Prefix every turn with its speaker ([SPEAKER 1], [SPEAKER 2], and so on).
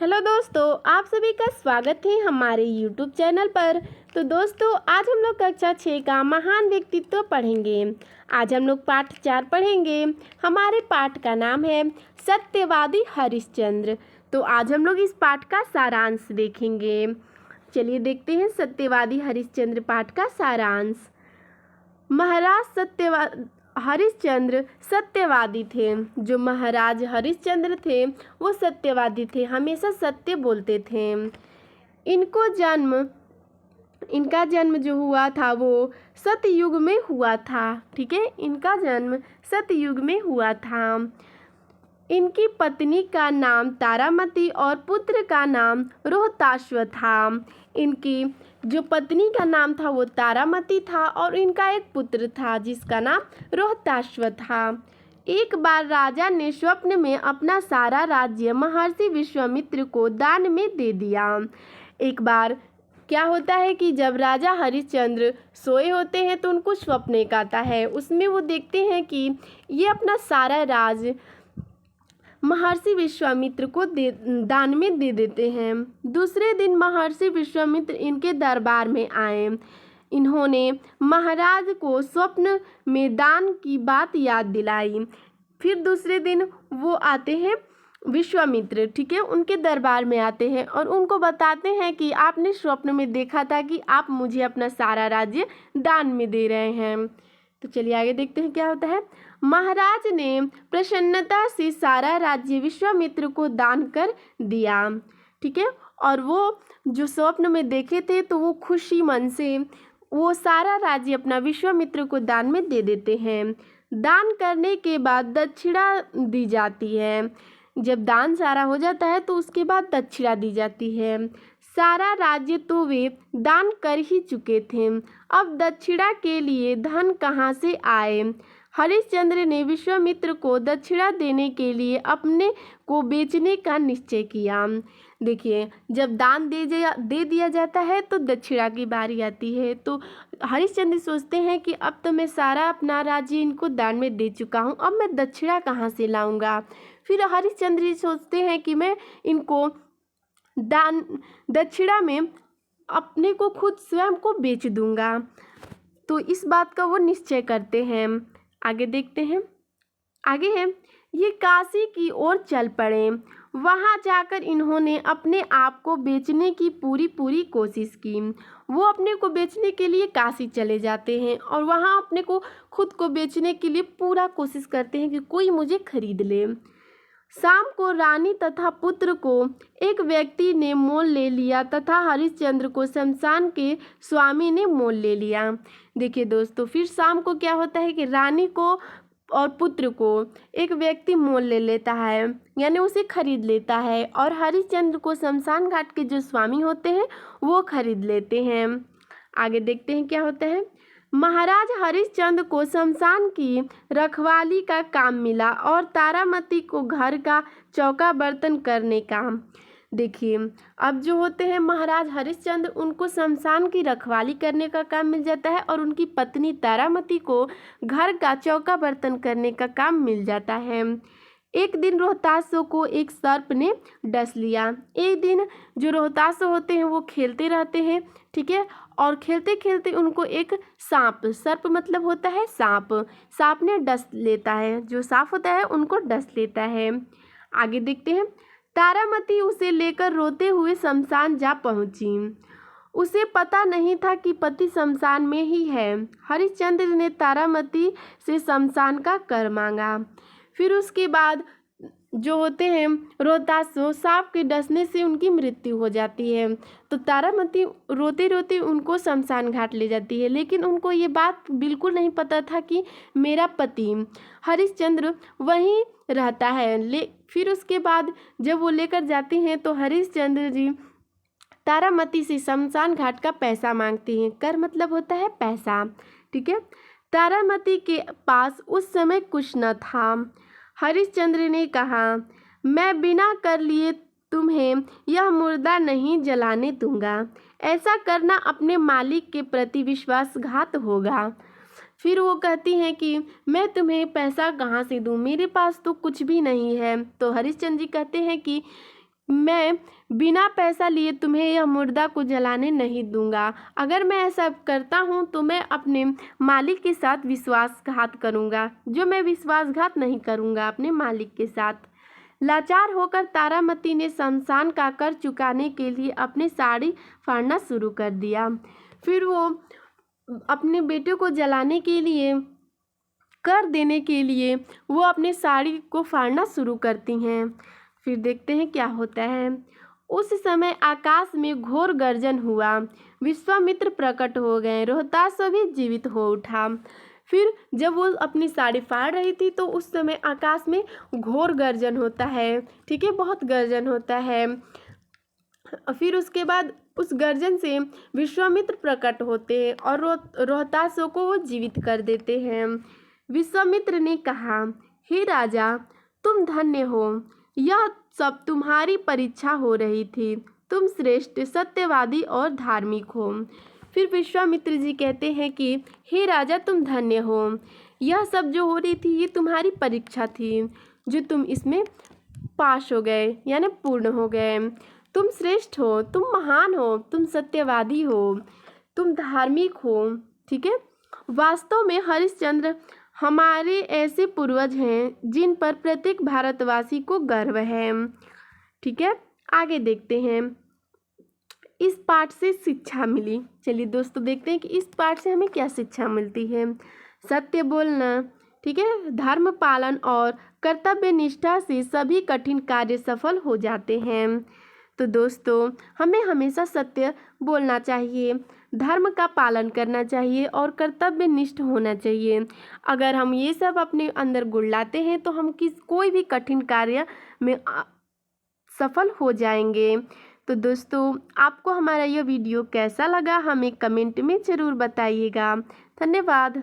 [SPEAKER 1] Hello दोस्तों, आप सभी का स्वागत है हमारे यूट्यूब चैनल पर। तो दोस्तों, आज हम लोग कक्षा 6 का महान व्यक्तित्व पढ़ेंगे। आज हम लोग पाठ 4 पढ़ेंगे। हमारे पाठ का नाम है सत्यवादी हरिश्चंद्र। तो आज हम लोग इस पाठ का सारांश देखेंगे। चलिए देखते हैं सत्यवादी हरिश्चंद्र पाठ का सारांश। महाराज हरिश्चंद्र सत्यवादी थे। जो महाराज हरिश्चंद्र थे वो सत्यवादी थे, हमेशा सत्य बोलते थे। इनका जन्म जो हुआ था वो सतयुग में हुआ था। ठीक है, इनका जन्म सतयुग में हुआ था। इनकी पत्नी का नाम तारामती और पुत्र का नाम रोहताश्व था। इनकी जो पत्नी का नाम था वो तारामती था और इनका एक पुत्र था जिसका नाम रोहताश्व था। एक बार राजा ने स्वप्न में अपना सारा राज्य महर्षि विश्वामित्र को दान में दे दिया। एक बार क्या होता है कि जब राजा हरिश्चंद्र सोए होते हैं तो उनको स्वप्न एक आता है। उसमें वो देखते हैं कि ये अपना सारा राज महर्षि विश्वामित्र को दान में दे देते हैं। दूसरे दिन महर्षि विश्वामित्र इनके दरबार में आए। इन्होंने महाराज को स्वप्न में दान की बात याद दिलाई। फिर दूसरे दिन वो आते हैं विश्वामित्र, ठीक है, उनके दरबार में आते हैं और उनको बताते हैं कि आपने स्वप्न में देखा था कि आप मुझे अपना सारा राज्य दान में दे रहे हैं। तो चलिए आगे देखते हैं क्या होता है। महाराज ने प्रसन्नता से सारा राज्य विश्वामित्र को दान कर दिया। ठीक है, और वो जो स्वप्न में देखे थे तो वो खुशी मन से वो सारा राज्य अपना विश्वामित्र को दान में दे देते हैं। दान करने के बाद दक्षिणा दी जाती है। जब दान सारा हो जाता है तो उसके बाद दक्षिणा दी जाती है। सारा राज्य तो वे दान कर ही चुके थे, अब दक्षिणा के लिए धन कहाँ से आए। हरिश्चंद्र ने विश्वामित्र को दक्षिणा देने के लिए अपने को बेचने का निश्चय किया। देखिए, जब दान दे दिया जाता है तो दक्षिणा की बारी आती है। तो हरिश्चंद्र सोचते हैं कि अब तो मैं सारा अपना राज्य इनको दान में दे चुका हूँ, अब मैं दक्षिणा कहाँ से लाऊंगा। फिर हरिश्चंद्र सोचते हैं कि मैं इनको दक्षिणा में अपने को खुद स्वयं को बेच दूंगा। तो इस बात का वो निश्चय करते हैं। आगे देखते हैं। आगे है, ये काशी की ओर चल पड़े। वहाँ जाकर इन्होंने अपने आप को बेचने की पूरी कोशिश की। वो अपने को बेचने के लिए काशी चले जाते हैं और वहाँ अपने को खुद को बेचने के लिए पूरा कोशिश करते हैं कि कोई मुझे खरीद ले। शाम को रानी तथा पुत्र को एक व्यक्ति ने मोल ले लिया तथा हरिश्चंद्र को शमशान के स्वामी ने मोल ले लिया। देखिए दोस्तों, फिर शाम को क्या होता है कि रानी को और पुत्र को एक व्यक्ति मोल ले लेता है, यानी उसे खरीद लेता है, और हरिश्चंद्र को शमशान घाट के जो स्वामी होते हैं वो खरीद लेते हैं। आगे देखते हैं क्या होता है। महाराज हरिश्चंद्र को शमशान की रखवाली का काम मिला और तारामती को घर का चौका बर्तन करने का। देखिए, अब जो होते हैं महाराज हरिश्चंद्र, उनको शमशान की रखवाली करने का काम मिल जाता है और उनकी पत्नी तारामती को घर का चौका बर्तन करने का काम मिल जाता है। एक दिन रोहतासो को एक सर्प ने डस लिया। एक दिन जो रोहतासो होते हैं वो खेलते रहते हैं, ठीक है, और खेलते खेलते उनको एक सर्प मतलब होता है सांप ने डस लेता है। जो सांप होता है उनको डस लेता है। आगे देखते हैं। तारामती उसे लेकर रोते हुए शमशान जा पहुंची। उसे पता नहीं था कि पति शमशान में ही है। हरिश्चंद्र ने तारामती से शमशान का कर मांगा। फिर उसके बाद जो होते हैं रोहतासो, सांप के डसने से उनकी मृत्यु हो जाती है। तो तारामती रोते रोते उनको शमशान घाट ले जाती है, लेकिन उनको ये बात बिल्कुल नहीं पता था कि मेरा पति हरिश्चंद्र वहीं रहता है। फिर उसके बाद जब वो लेकर जाते हैं तो हरिश्चंद्र जी तारामती से शमशान घाट का पैसा मांगते हैं। कर मतलब होता है पैसा, ठीक है। तारामती के पास उस समय कुछ न था। हरिश्चंद्र ने कहा, मैं बिना कर लिए तुम्हें यह मुर्दा नहीं जलाने दूंगा। ऐसा करना अपने मालिक के प्रति विश्वासघात होगा। फिर वो कहती हैं कि मैं तुम्हें पैसा कहाँ से दूँ, मेरे पास तो कुछ भी नहीं है। तो हरिश्चंद्र जी कहते हैं कि मैं बिना पैसा लिए तुम्हें यह मुर्दा को जलाने नहीं दूंगा। अगर मैं ऐसा करता हूँ तो मैं अपने मालिक के साथ विश्वासघात करूँगा, जो मैं विश्वासघात नहीं करूँगा अपने मालिक के साथ। लाचार होकर तारामती ने शमशान का कर चुकाने के लिए अपनी साड़ी फाड़ना शुरू कर दिया। फिर वो अपने बेटे को जलाने के लिए, कर देने के लिए वो अपने साड़ी को फाड़ना शुरू करती हैं। फिर देखते हैं क्या होता है। उस समय आकाश में घोर गर्जन हुआ, विश्वामित्र प्रकट हो गए, रोहतास भी जीवित हो उठा। फिर जब वो अपनी साड़ी फाड़ रही थी तो उस समय आकाश में घोर गर्जन होता है, ठीक है, बहुत गर्जन होता है। फिर उसके बाद उस गर्जन से विश्वामित्र प्रकट होते हैं और रोहतासों को वो जीवित कर देते हैं। विश्वामित्र ने कहा, हे राजा, तुम धन्य हो, यह सब तुम्हारी परीक्षा हो रही थी। तुम श्रेष्ठ, सत्यवादी और धार्मिक हो। फिर विश्वामित्र जी कहते हैं कि हे राजा, तुम धन्य हो, यह सब जो हो रही थी ये तुम्हारी परीक्षा थी, जो तुम इसमें पास हो गए, यानी पूर्ण हो गए। तुम श्रेष्ठ हो, तुम महान हो, तुम सत्यवादी हो, तुम धार्मिक हो, ठीक है। वास्तव में हरिश्चंद्र हमारे ऐसे पूर्वज हैं जिन पर प्रत्येक भारतवासी को गर्व है, ठीक है। आगे देखते हैं, इस पाठ से शिक्षा मिली। चलिए दोस्तों देखते हैं कि इस पाठ से हमें क्या शिक्षा मिलती है। सत्य बोलना, ठीक है, धर्म पालन और कर्तव्य निष्ठा से सभी कठिन कार्य सफल हो जाते हैं। तो दोस्तों हमें हमेशा सत्य बोलना चाहिए, धर्म का पालन करना चाहिए और कर्तव्य निष्ठ होना चाहिए। अगर हम ये सब अपने अंदर गुण लाते हैं तो हम कोई भी कठिन कार्य में सफल हो जाएंगे। तो दोस्तों आपको हमारा यह वीडियो कैसा लगा हमें कमेंट में ज़रूर बताइएगा। धन्यवाद।